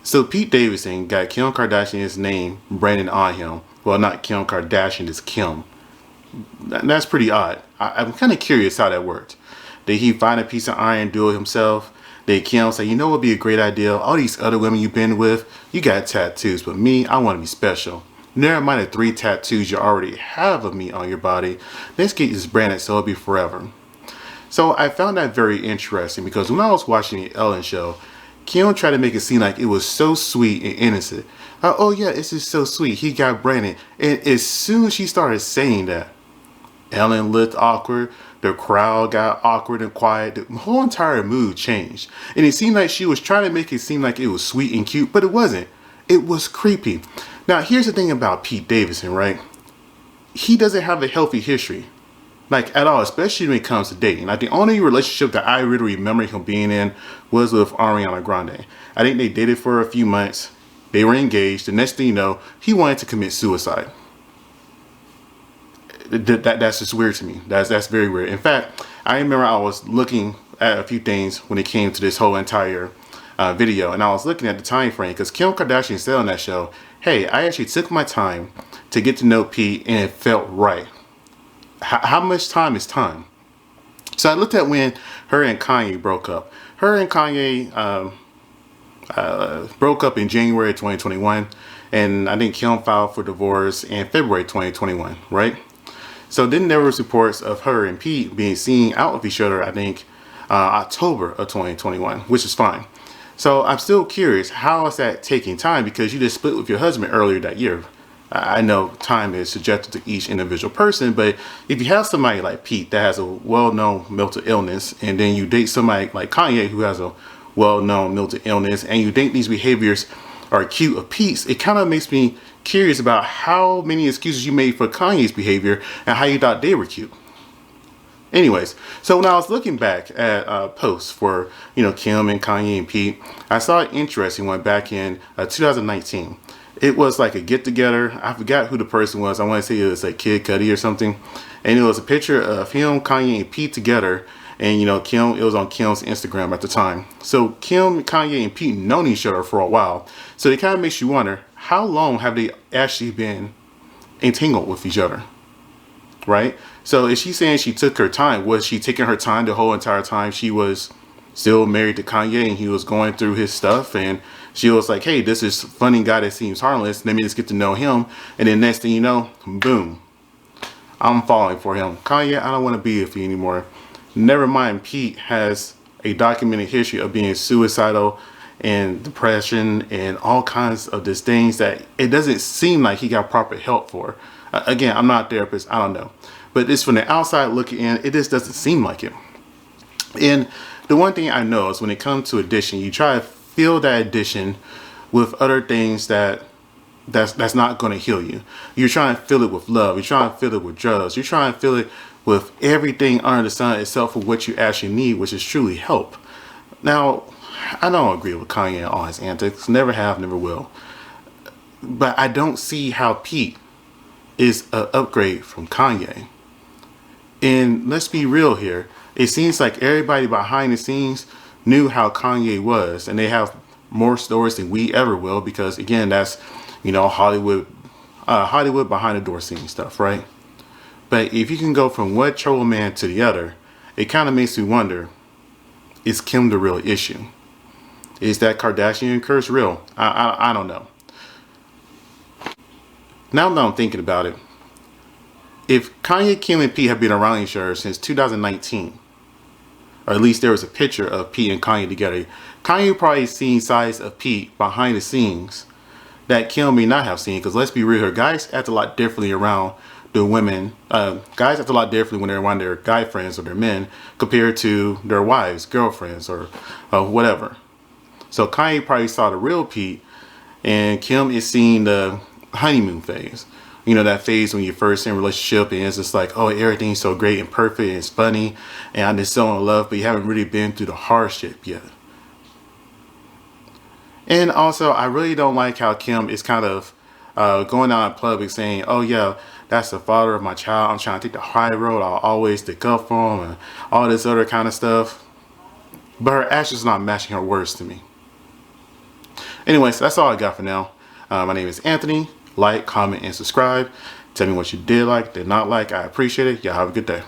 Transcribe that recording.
So Pete Davidson got Kim Kardashian's name branded on him. Well, not Kim Kardashian, it's Kim. That's pretty odd. I'm kind of curious how that worked. Did he find a piece of iron, do it himself? Did Kim say, you know what would be a great idea? All these other women you've been with, you got tattoos, but me, I want to be special. Never mind the 3 tattoos you already have of me on your body. Let's get this branded so it'll be forever. So I found that very interesting because when I was watching the Ellen show, Kim tried to make it seem like it was so sweet and innocent. Oh yeah, it's just so sweet. He got branded. And as soon as she started saying that, Ellen looked awkward. The crowd got awkward and quiet. The whole entire mood changed. And it seemed like she was trying to make it seem like it was sweet and cute, but it wasn't. It was creepy. Now, here's the thing about Pete Davidson, right? He doesn't have a healthy history. Like, at all, especially when it comes to dating. Like, the only relationship that I really remember him being in was with Ariana Grande. I think they dated for a few months. They were engaged. The next thing you know, he wanted to commit suicide. That's just weird to me. That's very weird. In fact, I remember I was looking at a few things when it came to this whole entire video, and I was looking at the time frame because Kim Kardashian said on that show, hey, I actually took my time to get to know Pete and it felt right. How much time is time? So I looked at when her and Kanye broke up. Her and Kanye broke up in January 2021, and I think Kim filed for divorce in February 2021, right? So then there was reports of her and Pete being seen out with each other, I think, October of 2021, which is fine. So I'm still curious, how is that taking time? Because you just split with your husband earlier that year. I know time is subjected to each individual person, but if you have somebody like Pete that has a well-known mental illness, and then you date somebody like Kanye who has a well-known mental illness, and you think these behaviors are cute of Pete's, it kind of makes me curious about how many excuses you made for Kanye's behavior and how you thought they were cute. Anyways, so when I was looking back at posts for, Kim and Kanye and Pete, I saw an interesting one back in 2019. It was like a get together. I forgot who the person was. I want to say it was like Kid Cudi or something. And it was a picture of him, Kanye, and Pete together. And Kim, it was on Kim's Instagram at the time. So Kim, Kanye, and Pete known each other for a while. So it kind of makes you wonder, how long have they actually been entangled with each other? Right? So is she saying she took her time? Was she taking her time the whole entire time she was still married to Kanye and he was going through his stuff, and she was like, hey, this is funny guy that seems harmless, let me just get to know him, and then next thing you know, boom, I'm falling for him. Kanye, I don't want to be with you anymore. Never mind, Pete has a documented history of being suicidal and depression and all kinds of these things that it doesn't seem like he got proper help for. Again, I'm not a therapist, I don't know. But it's from the outside looking in, it just doesn't seem like it. And the one thing I know is when it comes to addiction, you try to fill that addiction with other things that's not going to heal you. You're trying to fill it with love. You're trying to fill it with drugs. You're trying to fill it with everything under the sun except for what you actually need, which is truly help. Now, I don't agree with Kanye and all his antics. Never have, never will. But I don't see how Pete is an upgrade from Kanye. And let's be real here. It seems like everybody behind the scenes knew how Kanye was, and they have more stories than we ever will, because again, that's Hollywood behind the door scene stuff, right? But if you can go from one troll man to the other, it kind of makes me wonder, is Kim the real issue? Is that Kardashian curse real? I don't know. Now that I'm thinking about it, if Kanye, Kim, and Pete have been around each other since 2019, or at least there was a picture of Pete and Kanye together, Kanye probably seen sides of Pete behind the scenes that Kim may not have seen. Because let's be real here, guys act a lot differently around the women. Guys act a lot differently when they're around their guy friends or their men compared to their wives, girlfriends, or whatever. So Kanye probably saw the real Pete, and Kim is seeing the honeymoon phase. That phase when you're first in a relationship and it's just like, oh, everything's so great and perfect and it's funny and I'm just so in love, but you haven't really been through the hardship yet. And also, I really don't like how Kim is kind of going out in public saying, oh yeah, that's the father of my child, I'm trying to take the high road, I'll always stick up for him, and all this other kind of stuff. But her actions not matching her words to me. Anyways, that's all I got for now. My name is Anthony. Like, comment, and subscribe. Tell me what you did like, did not like. I appreciate it. Y'all have a good day.